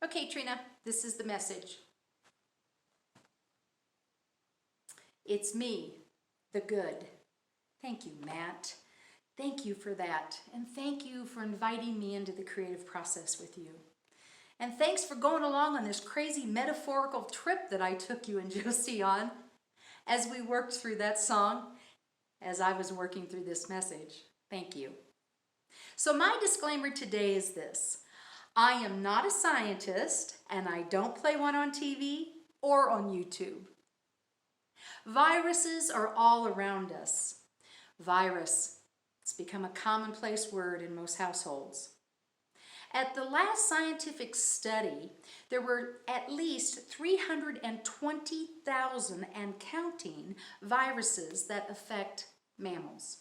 Okay, Trina, this is the message. It's me, the good. Thank you, Matt. Thank you for that. And thank you for inviting me into the creative process with you. And thanks for going along on this crazy metaphorical trip that I took you and Josie on as we worked through that song, as I was working through this message. Thank you. So my disclaimer today is this. I am not a scientist, and I don't play one on TV or on YouTube. Viruses are all around us. Virus, it's become a commonplace word in most households. At the last scientific study, there were at least 320,000 and counting viruses that affect mammals.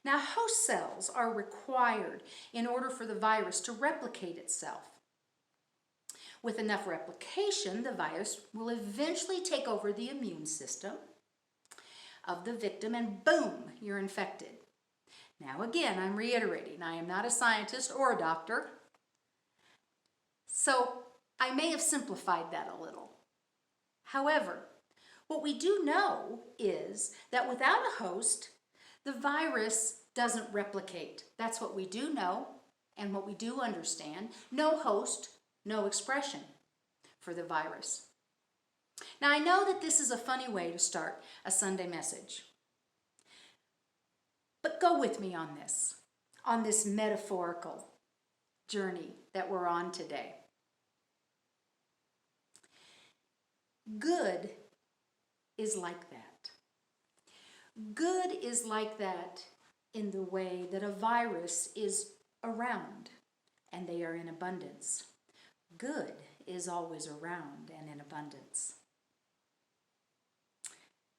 Now, host cells are required in order for the virus to replicate itself. With enough replication, the virus will eventually take over the immune system of the victim and boom, you're infected. Now again, I'm reiterating, I am not a scientist or a doctor, so I may have simplified that a little. However, what we do know is that without a host, the virus doesn't replicate. That's what we do know and what we do understand. No host, no expression for the virus. Now I know that this is a funny way to start a Sunday message. But go with me on this metaphorical journey that we're on today. Good is like that. Good is like that in the way that a virus is around and they are in abundance. Good is always around and in abundance.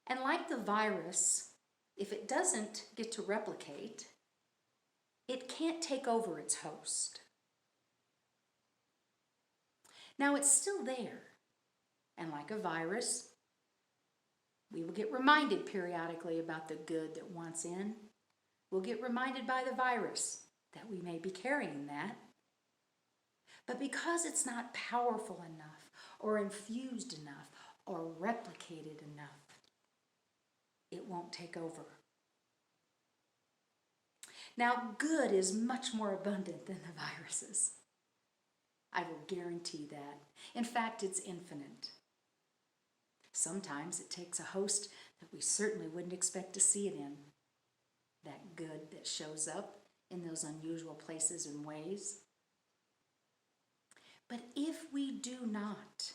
And like the virus, if it doesn't get to replicate, it can't take over its host. Now it's still there, and like a virus, we will get reminded periodically about the good that wants in. We'll get reminded by the virus that we may be carrying that. But because it's not powerful enough, or infused enough, or replicated enough, it won't take over. Now, good is much more abundant than the viruses. I will guarantee that. In fact, it's infinite. Sometimes it takes a host that we certainly wouldn't expect to see it in. That good that shows up in those unusual places and ways. But if we do not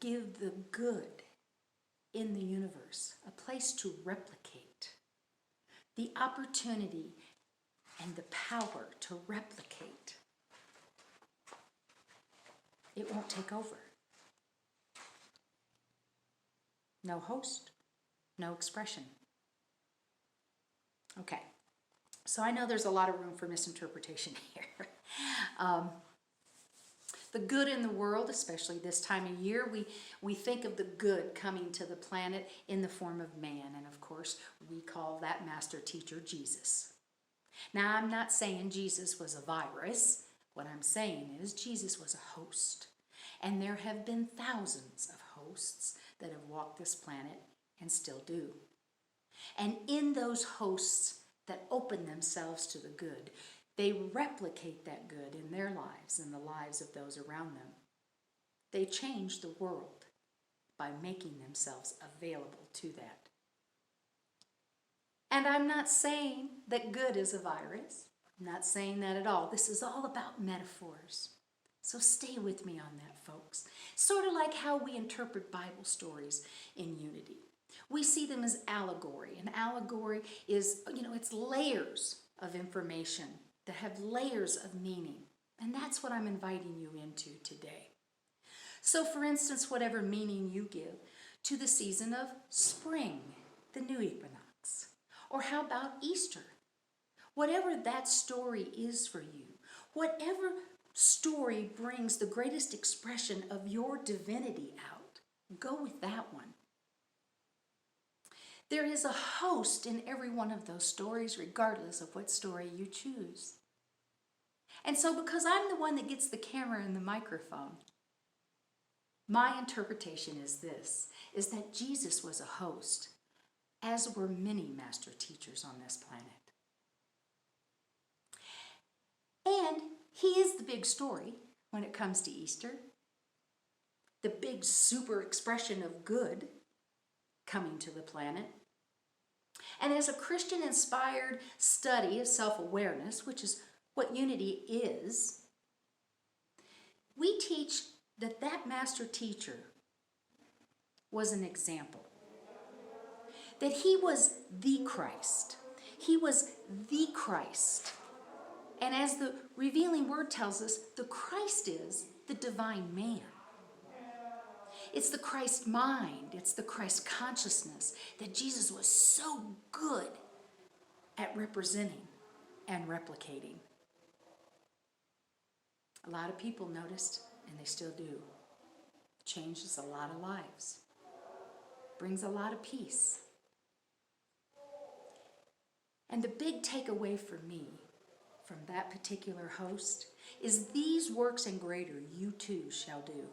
give the good in the universe a place to replicate, the opportunity and the power to replicate, it won't take over. No host, no expression. Okay, so I know there's a lot of room for misinterpretation here. The good in the world, especially this time of year, we think of the good coming to the planet in the form of man. And of course, we call that master teacher Jesus. Now, I'm not saying Jesus was a virus. What I'm saying is Jesus was a host. And there have been thousands of hosts that have walked this planet and still do. And in those hosts that open themselves to the good, they replicate that good in their lives and the lives of those around them. They change the world by making themselves available to that. And I'm not saying that good is a virus. I'm not saying that at all. This is all about metaphors. So stay with me on that, folks. Sort of like how we interpret Bible stories in Unity. We see them as allegory. And allegory is, it's layers of information that have layers of meaning. And that's what I'm inviting you into today. So for instance, whatever meaning you give to the season of spring, the new equinox, or how about Easter? Whatever that story is for you, whatever story brings the greatest expression of your divinity out, go with that one. There is a host in every one of those stories, regardless of what story you choose. And so because I'm the one that gets the camera and the microphone, my interpretation is this, is that Jesus was a host, as were many master teachers on this planet. And he is the big story when it comes to Easter. The big super expression of good coming to the planet. And as a Christian-inspired study of self-awareness, which is what unity is, we teach that that master teacher was an example. That he was the Christ. He was the Christ. And as the revealing word tells us, the Christ is the divine man. It's the Christ mind, it's the Christ consciousness that Jesus was so good at representing and replicating. A lot of people noticed, and they still do. Changes a lot of lives. Brings a lot of peace. And the big takeaway for me from that particular host is these works and greater you too shall do.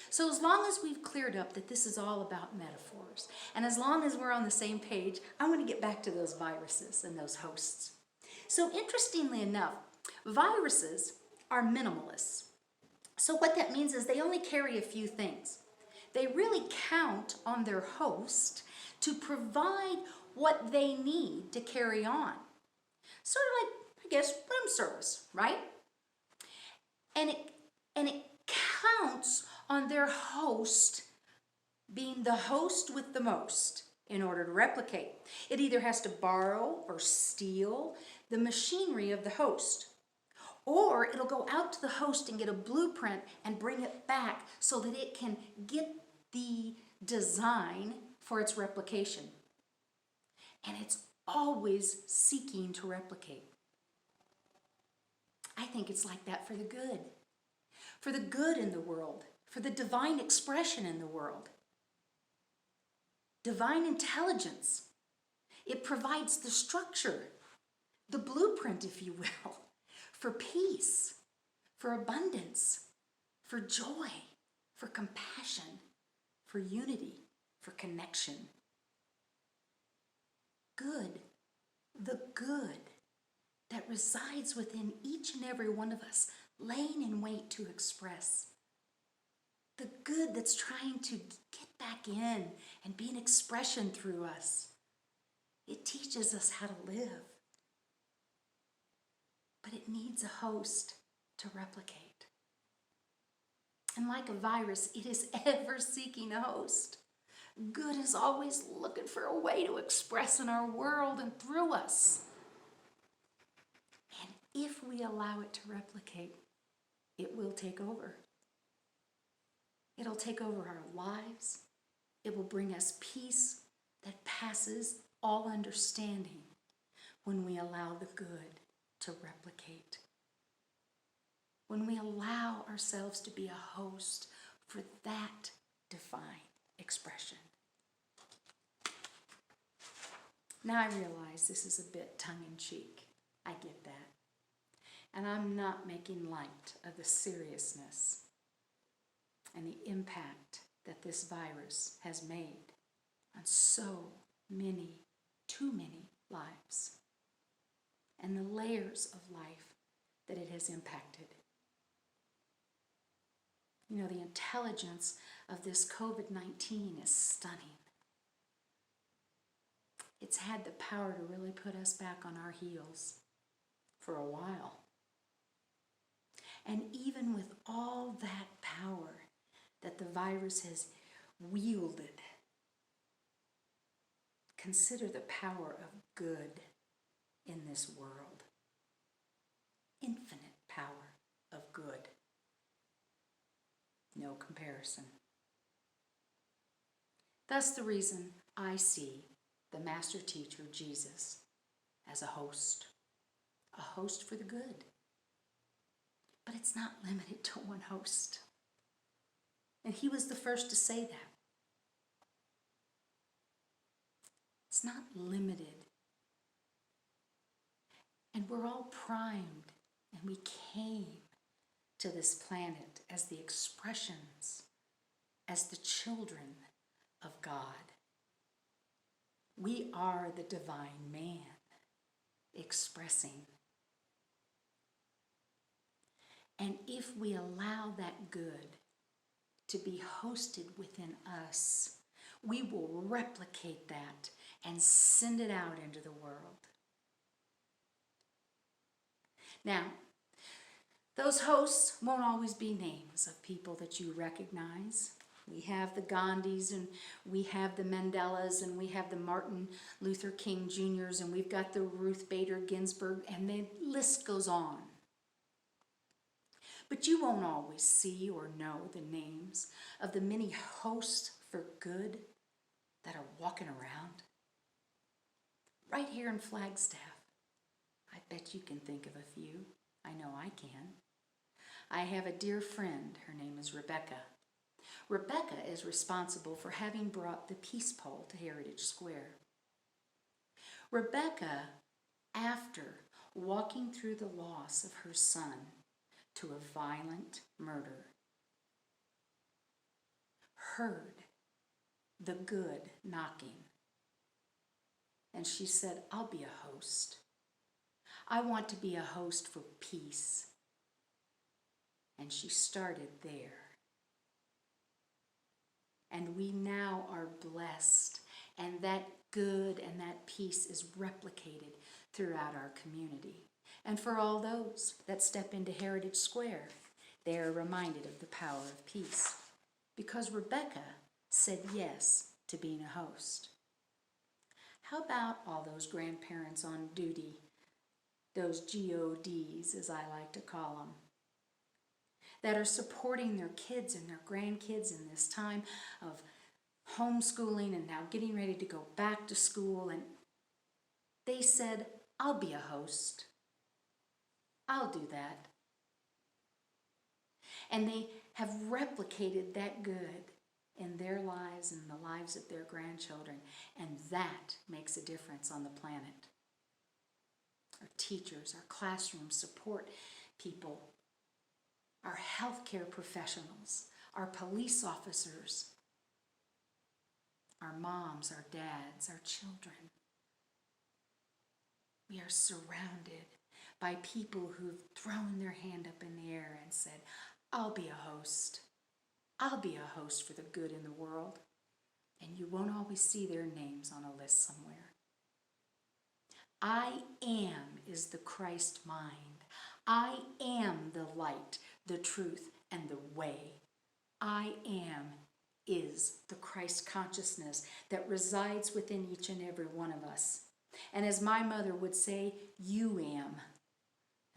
So as long as we've cleared up that this is all about metaphors, and as long as we're on the same page, I want to get back to those viruses and those hosts. So interestingly enough, viruses are minimalists. So what that means is they only carry a few things. They really count on their host to provide what they need to carry on. Sort of like, I guess, room service, right? And it counts on their host being the host with the most in order to replicate. It either has to borrow or steal the machinery of the host, or it'll go out to the host and get a blueprint and bring it back so that it can get the design for its replication. And it's always seeking to replicate. I think it's like that for the good in the world, for the divine expression in the world. Divine intelligence. It provides the structure, the blueprint, if you will, for peace, for abundance, for joy, for compassion, for unity, for connection. Good, the good that resides within each and every one of us, laying in wait to express. The good that's trying to get back in and be an expression through us. It teaches us how to live. But it needs a host to replicate. And like a virus, it is ever seeking a host. Good is always looking for a way to express in our world and through us. And if we allow it to replicate, it will take over. It'll take over our lives. It will bring us peace that passes all understanding when we allow the good to replicate. When we allow ourselves to be a host for that divine expression. Now I realize this is a bit tongue-in-cheek. I get that. And I'm not making light of the seriousness and the impact that this virus has made on so many, too many lives, and the layers of life that it has impacted. You know, the intelligence of this COVID-19 is stunning. It's had the power to really put us back on our heels for a while. And even with all that power that the virus has wielded, consider the power of good in this world. Infinite power of good. No comparison. That's the reason I see the master teacher, Jesus, as a host for the good. But it's not limited to one host. And he was the first to say that. It's not limited. And we're all primed And we came to this planet as the expressions, as the children of God. We are the divine man expressing. And if we allow that good to be hosted within us, we will replicate that and send it out into the world. Now, those hosts won't always be names of people that you recognize. We have the Gandhis, and we have the Mandelas, and we have the Martin Luther King Jr.'s, and we've got the Ruth Bader Ginsburg, and the list goes on. But you won't always see or know the names of the many hosts for good that are walking around. Right here in Flagstaff, I bet you can think of a few. I know I can. I have a dear friend. Her name is Rebecca. Rebecca is responsible for having brought the Peace Pole to Heritage Square. Rebecca, after walking through the loss of her son to a violent murder, heard the good knocking. And she said, I'll be a host. I want to be a host for peace. And she started there. And we now are blessed, and that good and that peace is replicated throughout our community. And for all those that step into Heritage Square, they are reminded of the power of peace, because Rebecca said yes to being a host. How about all those grandparents on duty, those GODs as I like to call them, that are supporting their kids and their grandkids in this time of homeschooling and now getting ready to go back to school. And they said, I'll be a host. I'll do that. And they have replicated that good in their lives and the lives of their grandchildren. And that makes a difference on the planet. Our teachers, our classroom support people, our healthcare professionals, our police officers, our moms, our dads, our children. We are surrounded by people who've thrown their hand up in the air and said, I'll be a host. I'll be a host for the good in the world. And you won't always see their names on a list somewhere. I am is the Christ mind. I am the light, the truth, and the way. I am is the Christ consciousness that resides within each and every one of us. And as my mother would say, you am.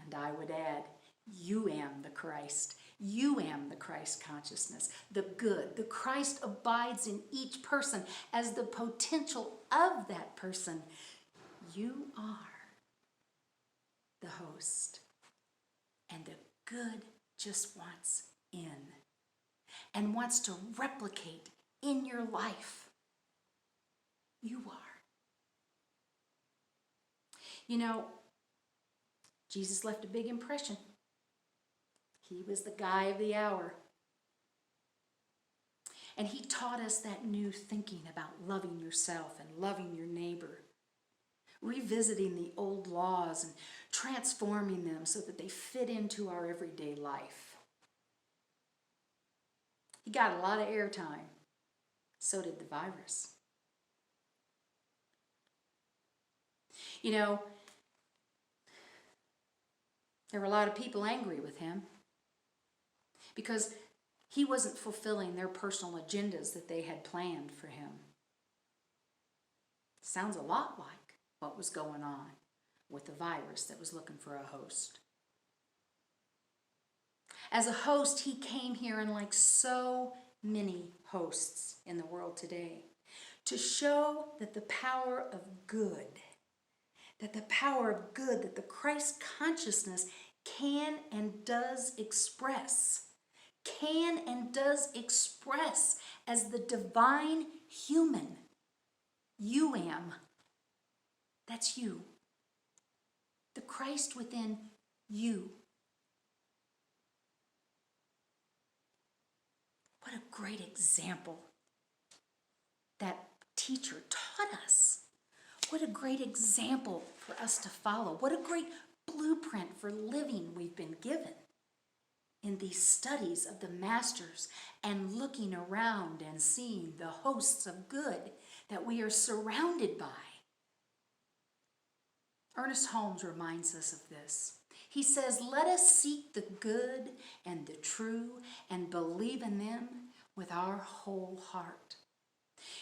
And I would add, you am the Christ. You am the Christ consciousness, the good. The Christ abides in each person as the potential of that person. You are the host. And the good just wants in and wants to replicate in your life. You are. You know, Jesus left a big impression. He was the guy of the hour. And he taught us that new thinking about loving yourself and loving your neighbor, revisiting the old laws and transforming them so that they fit into our everyday life. He got a lot of airtime. So did the virus. You know, there were a lot of people angry with him because he wasn't fulfilling their personal agendas that they had planned for him. Sounds a lot like what was going on with the virus that was looking for a host. As a host, he came here, and like so many hosts in the world today, to show that the power of good, that the Christ consciousness can and does express as the divine human. You am. That's you. The Christ within you great example that teacher taught us. What a great example for us to follow. What a great blueprint for living we've been given in these studies of the masters and looking around and seeing the hosts of good that we are surrounded by. Ernest Holmes reminds us of this. He says, let us seek the good and the true and believe in them with our whole heart.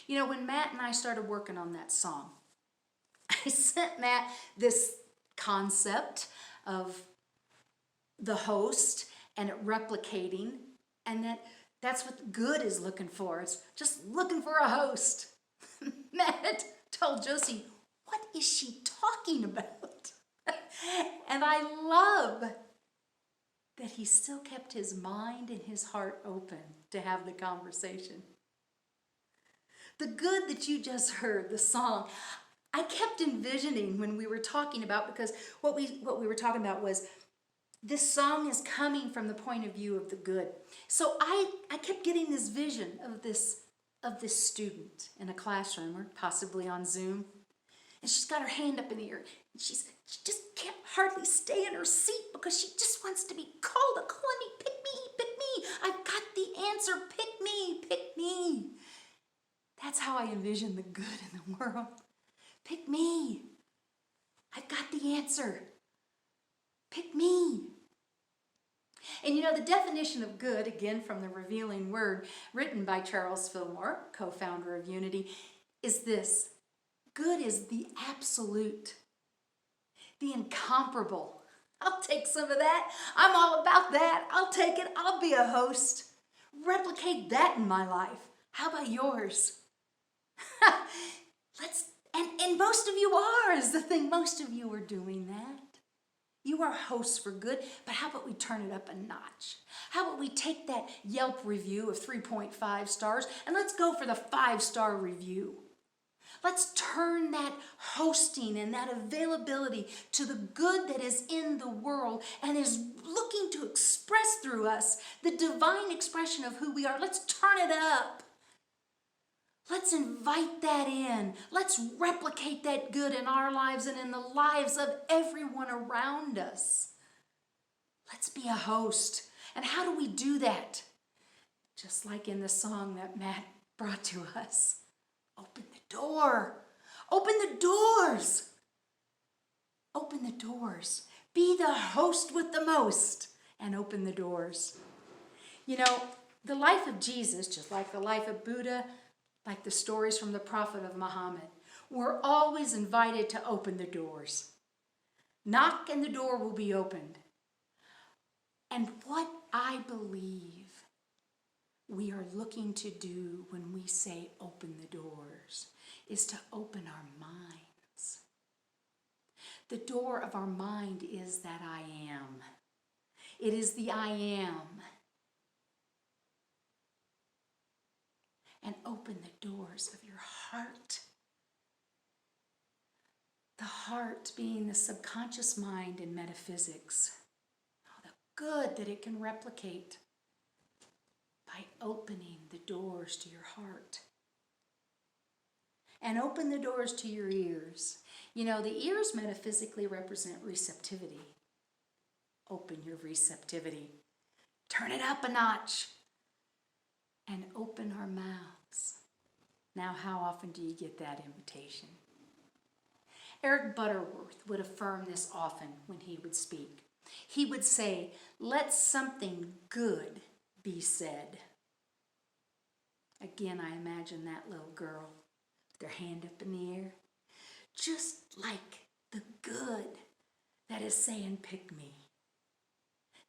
You know, when Matt and I started working on that song, I sent Matt this concept of the host and it replicating, and that's what good is looking for. It's just looking for a host. Matt told Josie, what is she talking about? And I love that he still kept his mind and his heart open to have the conversation. The good that you just heard, the song, I kept envisioning when we were talking about, because what we were talking about was this song is coming from the point of view of the good. So I kept getting this vision of this student in a classroom or possibly on Zoom. And she's got her hand up in the air. And she just can't hardly stay in her seat because she just wants to be called, calling me, pick me, pick me. I've got the answer, pick me, pick me. That's how I envision the good in the world. Pick me. I've got the answer. Pick me. And you know, the definition of good, again from the Revealing Word, written by Charles Fillmore, co-founder of Unity, is this. Good is the absolute, the incomparable. I'll take some of that. I'm all about that. I'll take it. I'll be a host. Replicate that in my life. How about yours? And most of you are, is the thing. Most of you are doing that. You are hosts for good, but how about we turn it up a notch? How about we take that Yelp review of 3.5 stars and let's go for the 5-star review. Let's turn that hosting and that availability to the good that is in the world and is looking to express through us the divine expression of who we are. Let's turn it up. Let's invite that in. Let's replicate that good in our lives and in the lives of everyone around us. Let's be a host. And how do we do that? Just like in the song that Matt brought to us. Open the door. Open the doors. Open the doors. Be the host with the most and open the doors. You know, the life of Jesus, just like the life of Buddha, like the stories from the Prophet of Muhammad, we're always invited to open the doors. Knock and the door will be opened. And what I believe we are looking to do when we say open the doors is to open our minds. The door of our mind is that I am. It is the I am. And open the doors of your heart. The heart being the subconscious mind in metaphysics. Oh, the good that it can replicate by opening the doors to your heart. And open the doors to your ears. You know, the ears metaphysically represent receptivity. Open your receptivity. Turn it up a notch. And open our mouths. Now, how often do you get that invitation? Eric Butterworth would affirm this often when he would speak. He would say, let something good be said. Again, I imagine that little girl with their hand up in the air. Just like the good that is saying, pick me.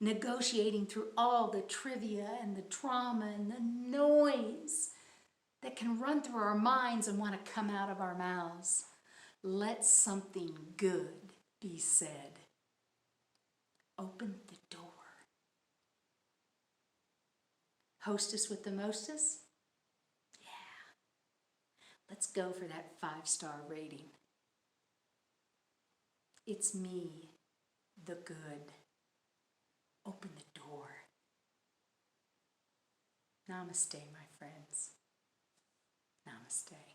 Negotiating through all the trivia and the drama and the noise that can run through our minds and want to come out of our mouths. Let something good be said. Open the door. Hostess with the mostess? Yeah. Let's go for that 5-star rating. It's me, the good. Open the door. Namaste, my friends. Namaste.